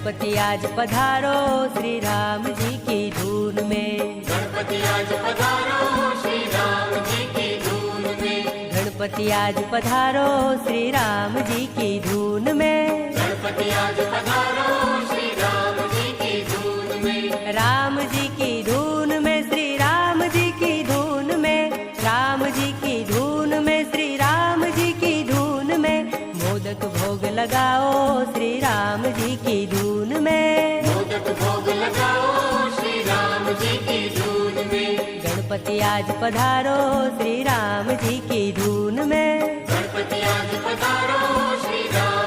गणपति आज पधारो श्री राम जी की धून में। गणपति आज पधारो श्री राम जी की धून में। गणपति आज पधारो श्री राम जी की धून में। गणपति आज पधारो श्री राम जी की धून में। राम जी की धून में श्री राम जी की धून में। राम जी की धून में श्री राम जी की धून में। मोदक भोग लगाओ श्री राम जी की धून में। मोदक भोग लगाओ श्री राम जी की धून में। गणपति आज पधारो श्री राम जी की धून में। गणपति आज पधारो श्री राम